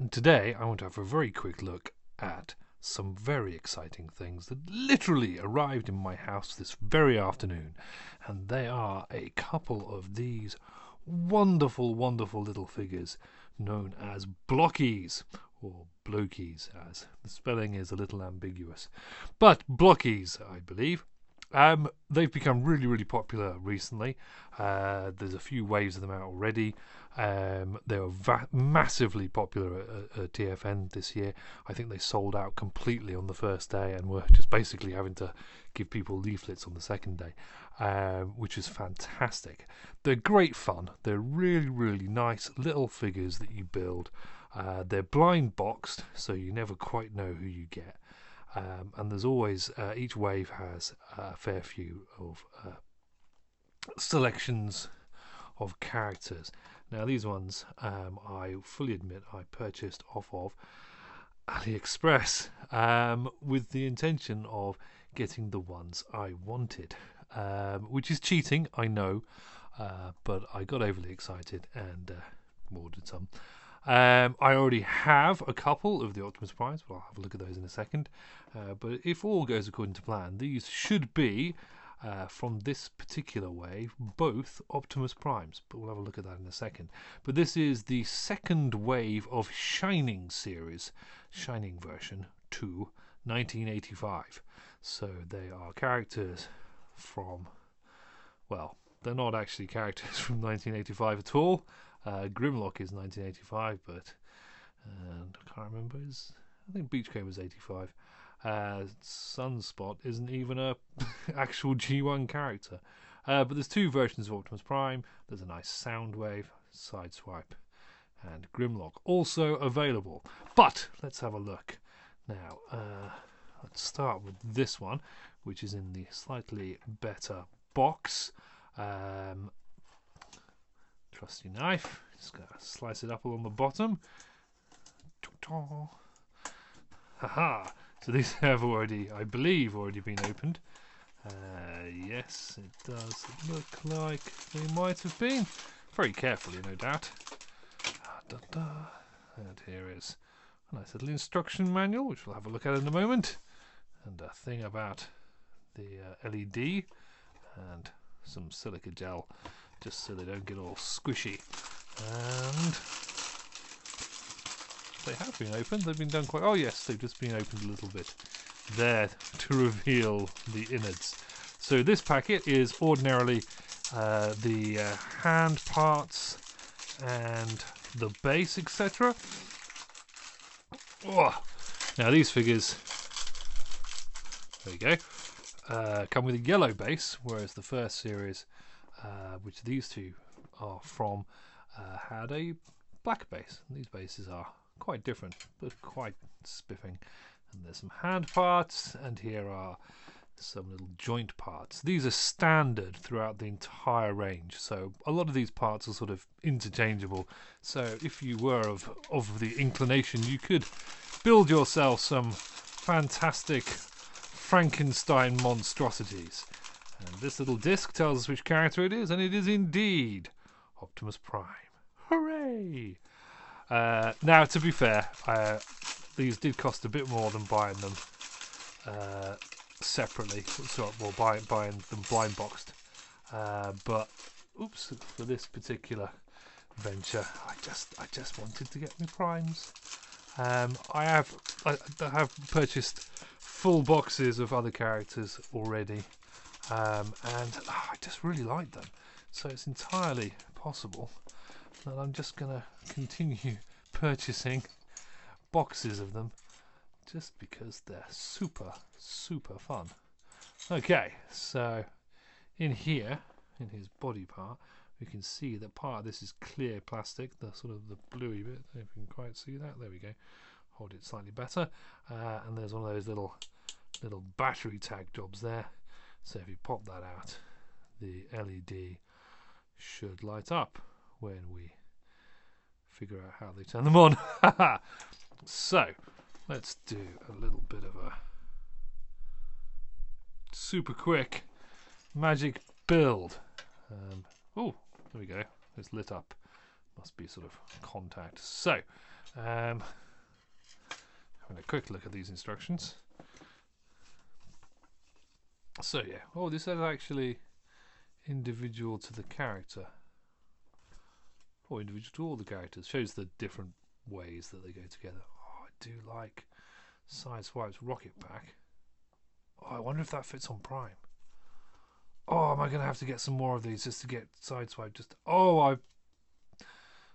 And today I want to have a very quick look at some very exciting things that literally arrived in my house this very afternoon. And they are a couple of these wonderful, wonderful little figures known as Blokees, or Blokees, as the spelling is a little ambiguous. But Blokees, I believe. They've become really, really popular recently. There's a few waves of them out already. They were massively popular at TFN this year. I think they sold out completely on the first day and were just basically having to give people leaflets on the second day, which is fantastic. They're great fun. They're really, really nice little figures that you build. They're blind boxed, so you never quite know who you get. And there's always, each wave has a fair few of selections of characters. Now these ones, I fully admit I purchased off of AliExpress with the intention of getting the ones I wanted, which is cheating, I know, but I got overly excited and ordered some. I already have a couple of the Optimus Primes, but I'll have a look at those in a second. But if all goes according to plan, these should be, from this particular wave, both Optimus Primes. But we'll have a look at that in a second. But this is the second wave of Shining series, Shining version 2, 1985. So they are characters from, well, they're not actually characters from 1985 at all. Grimlock is 1985, but I can't remember. I think Beachcomber was 85. Sunspot isn't even a actual G1 character. But there's two versions of Optimus Prime. There's a nice Soundwave, Sideswipe, and Grimlock also available. But let's have a look now. Let's start with this one, which is in the slightly better box. Trusty knife, just gonna slice it up along the bottom. Haha! So these have already, I believe, already been opened. Yes, it does look like they might have been. Very carefully, no doubt. And here is a nice little instruction manual, which we'll have a look at in a moment. And a thing about the LED and some silica gel, just so they don't get all squishy. And they have been opened. They've been done quite... Oh yes, they've just been opened a little bit there to reveal the innards. So this packet is ordinarily the hand parts and the base, etc. Oh. Now these figures, there you go, come with a yellow base, whereas the first series, which these two are from, had a black base. And these bases are quite different, but quite spiffing. And there's some hand parts, and here are some little joint parts. These are standard throughout the entire range, so a lot of these parts are sort of interchangeable. So if you were of the inclination, you could build yourself some fantastic Frankenstein monstrosities. And this little disc tells us which character it is, and it is indeed Optimus Prime. Hooray! Now, to be fair, these did cost a bit more than buying them separately, well, buying them blind boxed. But oops, for this particular venture, I just wanted to get my primes. I have purchased full boxes of other characters already, and I just really like them. So it's entirely possible that I'm just gonna continue purchasing boxes of them just because they're super fun. Okay, so in here, in his body part, we can see that part of this is clear plastic, the sort of the bluey bit, if you can quite see that. There we go. Hold it slightly better. And there's one of those little battery tag jobs there. So if you pop that out, the LED should light up when we figure out how they turn them on. So let's do a little bit of a super quick magic build. Oh, there we go. It's lit up. Must be sort of contact. So Having a quick look at these instructions. So yeah, oh, this is actually individual to the character, or individual to all the characters. Shows the different ways that they go together. Oh, I do like Sideswipe's rocket pack. Oh, I wonder if that fits on Prime. Oh, am I going to have to get some more of these just to get Sideswipe?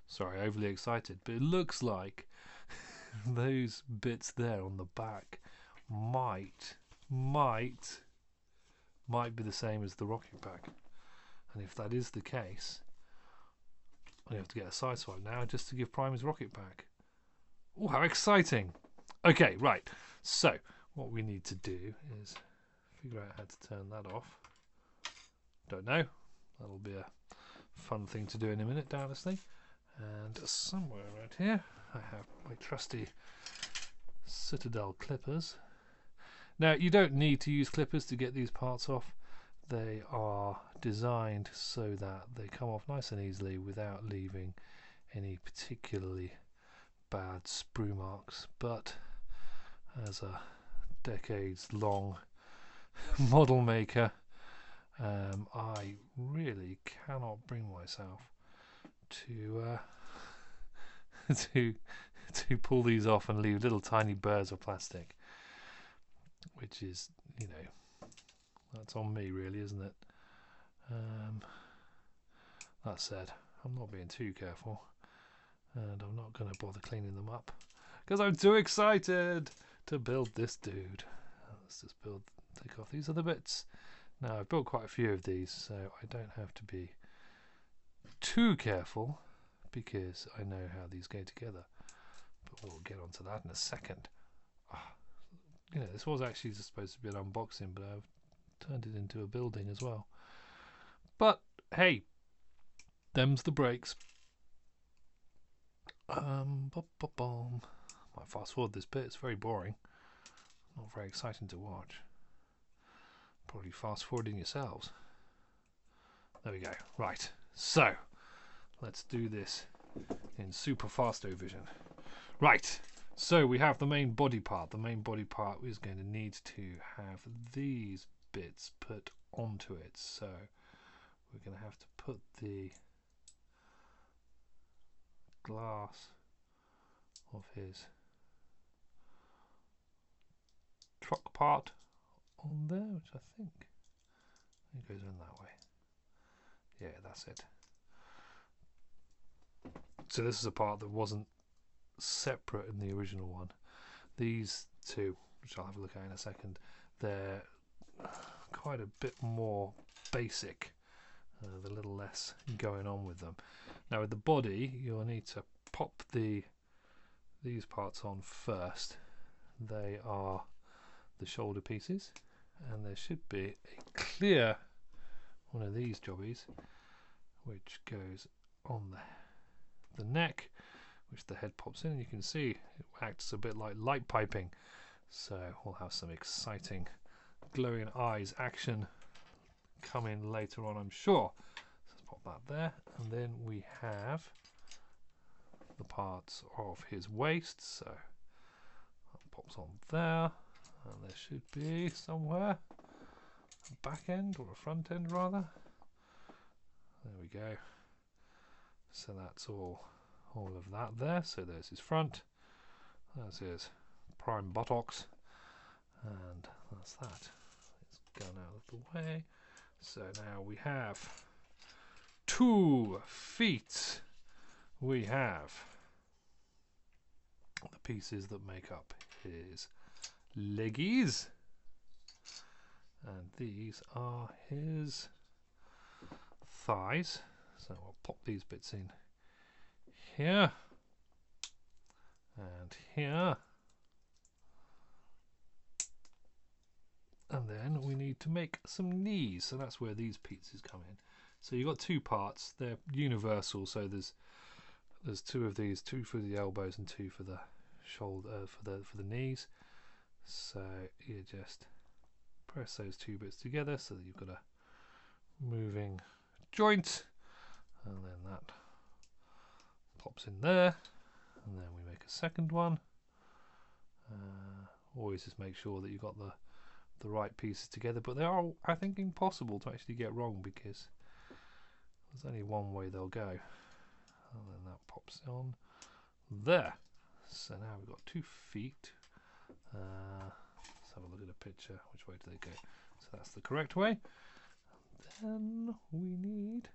Sorry, overly excited, but it looks like those bits there on the back might be the same as the rocket pack. And if that is the case, I have to get a Sideswipe now just to give Prime his rocket pack. Oh, how exciting! Okay, right. So, what we need to do is figure out how to turn that off. Don't know. That'll be a fun thing to do in a minute, doubtlessly. And somewhere around here, I have my trusty Citadel clippers. Now, you don't need to use clippers to get these parts off. They are designed so that they come off nice and easily without leaving any particularly bad sprue marks. But as a decades-long model maker, I really cannot bring myself to to pull these off and leave little tiny burrs of plastic, which is, you know, that's on me really, isn't it? That said, I'm not being too careful, and I'm not going to bother cleaning them up because I'm too excited to build this dude. Let's just take off these other bits. Now, I've built quite a few of these, so I don't have to be too careful because I know how these go together. But we'll get onto that in a second. You know, this was actually supposed to be an unboxing, but I've turned it into a building as well. But hey, them's the breaks. Might fast forward this bit. It's very boring. Not very exciting to watch. Probably fast forwarding yourselves. There we go. Right. So let's do this in super fasto vision. Right. So we have the main body part. The main body part is going to need to have these bits put onto it. So we're going to have to put the glass of his truck part on there, which I think it goes in that way. Yeah, that's it. So this is a part that wasn't separate in the original one. These two, which I'll have a look at in a second, they're quite a bit more basic. There's a little less going on with them. Now with the body, you'll need to pop these parts on first. They are the shoulder pieces, and there should be a clear one of these jobbies which goes on the neck, which the head pops in, and you can see it acts a bit like light piping. So we'll have some exciting glowing eyes action coming later on, I'm sure. Let's pop that there, and then we have the parts of his waist. So that pops on there, and there should be somewhere a back end, or a front end rather. There we go. So that's all of that there. So there's his front, that's his prime buttocks, and that's that. It's gone out of the way. So now we have 2 feet. We have the pieces that make up his leggies, and these are his thighs. So we'll pop these bits in here and here, and then we need to make some knees, so that's where these pieces come in. So you've got 2 parts, they're universal, so there's 2 of these, 2 for the elbows and 2 for the shoulder, for the knees. So you just press those 2 bits together so that you've got a moving joint, and then that pops in there, and then we make a second one. Always just make sure that you've got the right pieces together, but they are, I think, impossible to actually get wrong because there's only one way they'll go. And then that pops on there. So now we've got 2 feet. Let's have a look at a picture. Which way do they go? So that's the correct way. And then we need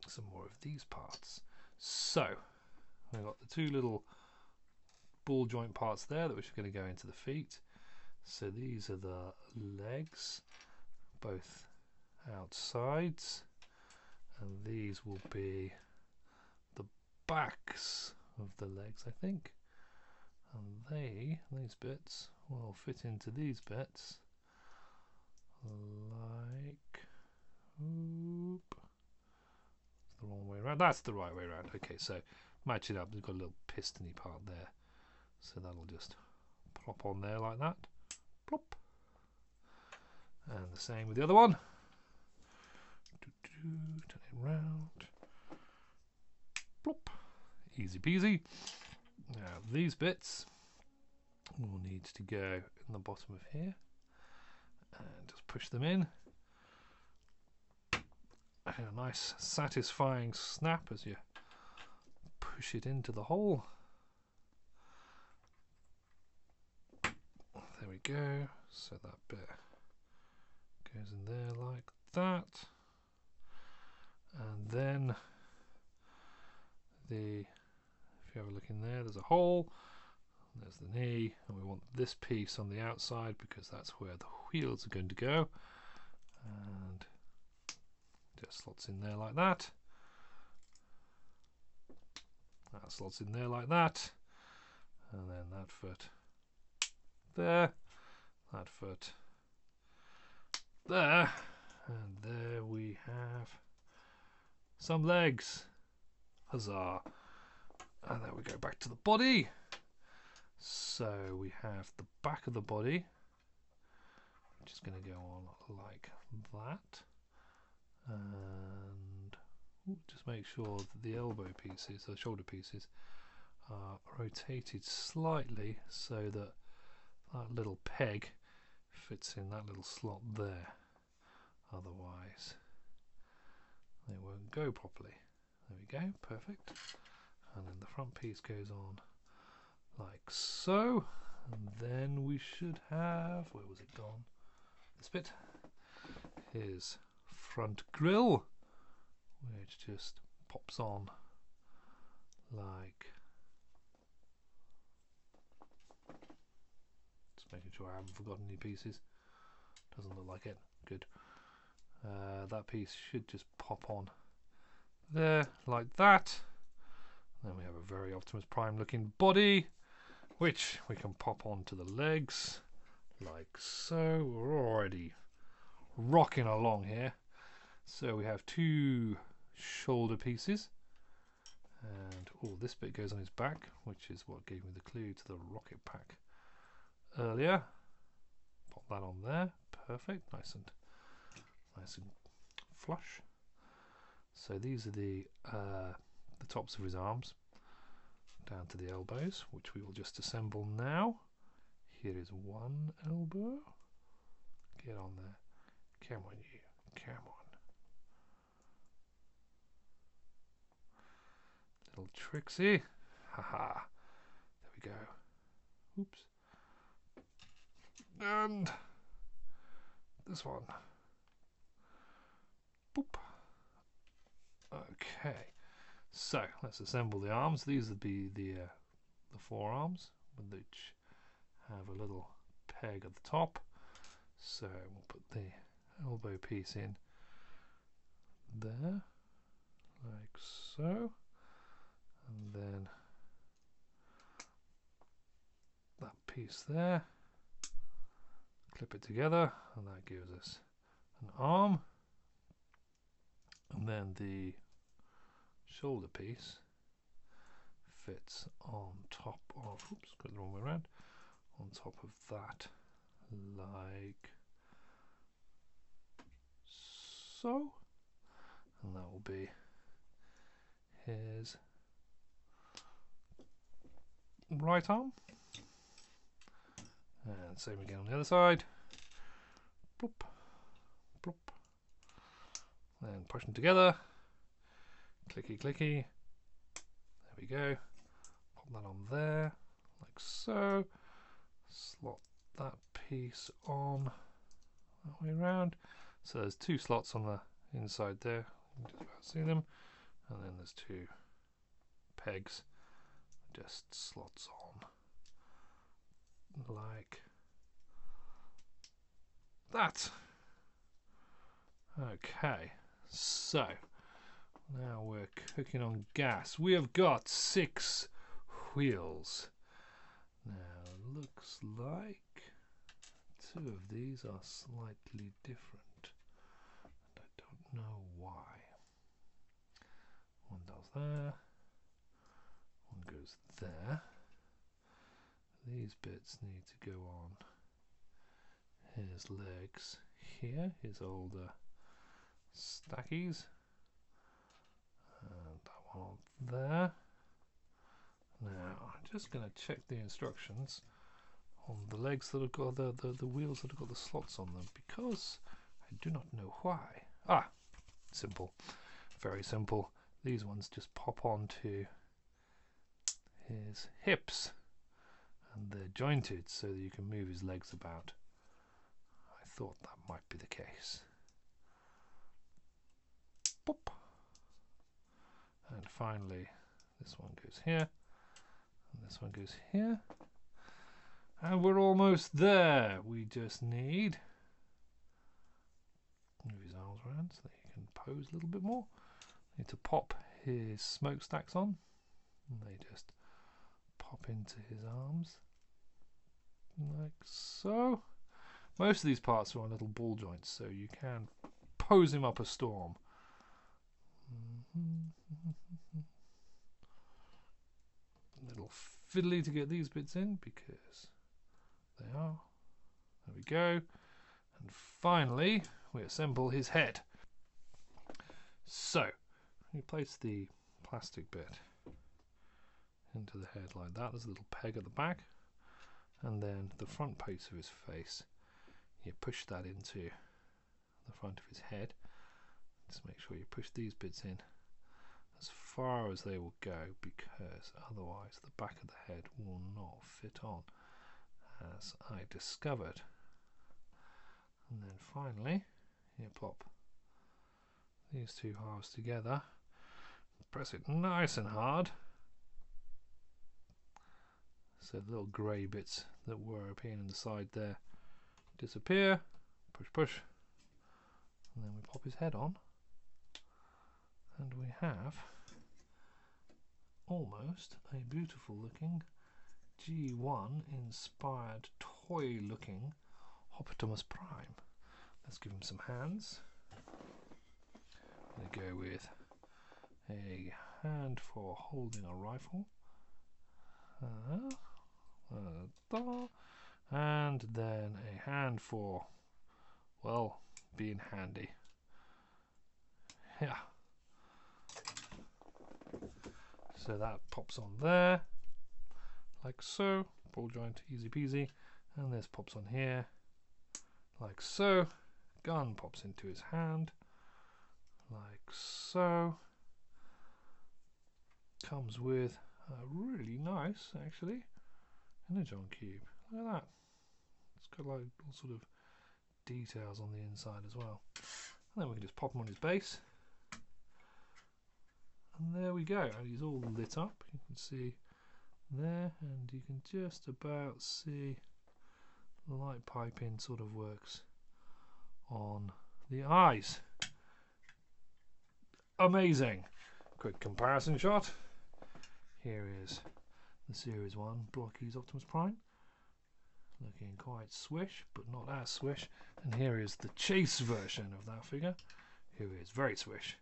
some more of these parts. So we've got the 2 little ball joint parts there that which are going to go into the feet. So these are the legs, both outsides, and these will be the backs of the legs, I think. And these bits will fit into these bits like, oop, it's the wrong way around. That's the right way around. Okay, so match it up. We've got a little pistony part there, so that'll just plop on there like that. Plop. And the same with the other one. Turn it round. Plop. Easy peasy. Now these bits will need to go in the bottom of here and just push them in. And a nice satisfying snap as you push it into the hole. There we go. So that bit goes in there like that. And then if you have a look in there, there's a hole. There's the knee, and we want this piece on the outside because that's where the wheels are going to go. And just slots in there like that. That slots in there like that. And then that foot there, that foot there, and there we have some legs. Huzzah! And then we go back to the body. So we have the back of the body, which is going to go on like that, and just make sure that the elbow pieces, the shoulder pieces, are rotated slightly so that that little peg fits in that little slot there. Otherwise, they won't go properly. There we go, perfect. And then the front piece goes on like so, and then we should have, where was it gone? This bit. Here's front grille, which just pops on like, just making sure I haven't forgotten any pieces. Doesn't look like it. Good. That piece should just pop on there like that. Then we have a very Optimus Prime looking body, which we can pop onto the legs like so. We're already rocking along here. So we have 2 shoulder pieces, and this bit goes on his back, which is what gave me the clue to the rocket pack earlier. Pop that on there, perfect, nice and flush. So these are the tops of his arms down to the elbows, which we will just assemble now. Here is one elbow. Get on there. Come on, you. Come on. Little Trixie. Haha. There we go. Oops. And this one. Boop. Okay. So let's assemble the arms. These would be the forearms, which have a little peg at the top. So we'll put the elbow piece in there, like so, and then that piece there. Clip it together, and that gives us an arm. And then the shoulder piece fits on top of, oops, got the wrong way around, on top of that, like so. And that will be his right arm. And same again on the other side. Bloop, bloop. Then push them together. Clicky, clicky. There we go. Pop that on there, like so. Slot that piece on that way around. So there's two slots on the inside there. You can just about see them. And then there's two pegs, just slots on like that. Okay, so now we're cooking on gas. We have got 6 wheels. Now looks like 2 of these are slightly different, and I don't know why. One does there, one goes there. These bits need to go on his legs here, his older stackies, and that one on there. Now I'm just going to check the instructions on the legs that have got the wheels that have got the slots on them, because I do not know why. Ah, simple, very simple. These ones just pop onto his hips, and they're jointed so that you can move his legs about. I thought that might be the case. Boop. And finally, this one goes here, and this one goes here. And we're almost there. We just need move his arms around so that he can pose a little bit more. Need to pop his smokestacks on, and they just pop into his arms like so. Most of these parts are on little ball joints, so you can pose him up a storm. A little fiddly to get these bits in because they are. There we go. And finally, we assemble his head. So, you place the plastic bit into the head like that. There's a little peg at the back, and then the front piece of his face, you push that into the front of his head. Just make sure you push these bits in as far as they will go, because otherwise the back of the head will not fit on, as I discovered. And then finally you plop these two halves together, press it nice and hard so the little grey bits that were appearing on the side there disappear. Push, push, and then we pop his head on, and we have almost a beautiful looking G1 inspired toy looking Optimus Prime. Let's give him some hands. I'm going to go with a hand for holding a rifle, and then a hand for, well, being handy. Yeah. So that pops on there, like so, ball joint, easy peasy, and this pops on here, like so. Gun pops into his hand, like so. Comes with a really nice, actually, energon cube. Look at that. It's got like all sort of details on the inside as well. And then we can just pop him on his base. And there we go. And he's all lit up. You can see there, and you can just about see the light piping sort of works on the eyes. Amazing. Quick comparison shot. Here is the Series 1 Blokees Optimus Prime, looking quite swish, but not as swish. And here is the chase version of that figure, who is very swish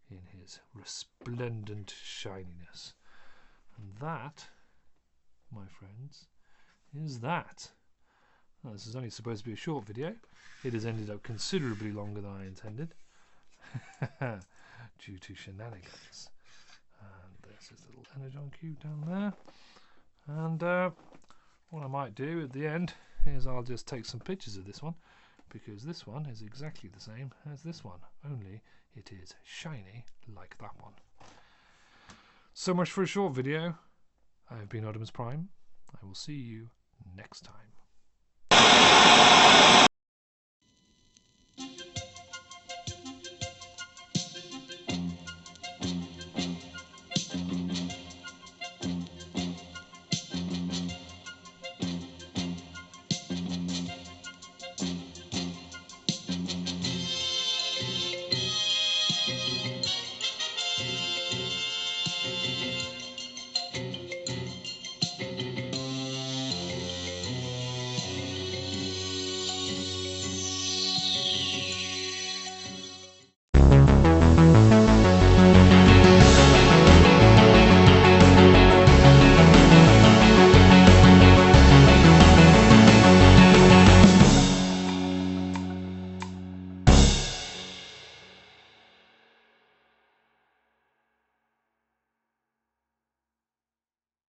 in his resplendent shininess. And that, my friends, is that. Now, this is only supposed to be a short video. It has ended up considerably longer than I intended due to shenanigans. And there's his little energon cube down there. And what I might do at the end is I'll just take some pictures of this one, because this one is exactly the same as this one, only it is shiny like that one. So much for a short video. I've been Oddimus Prime. I will see you next time.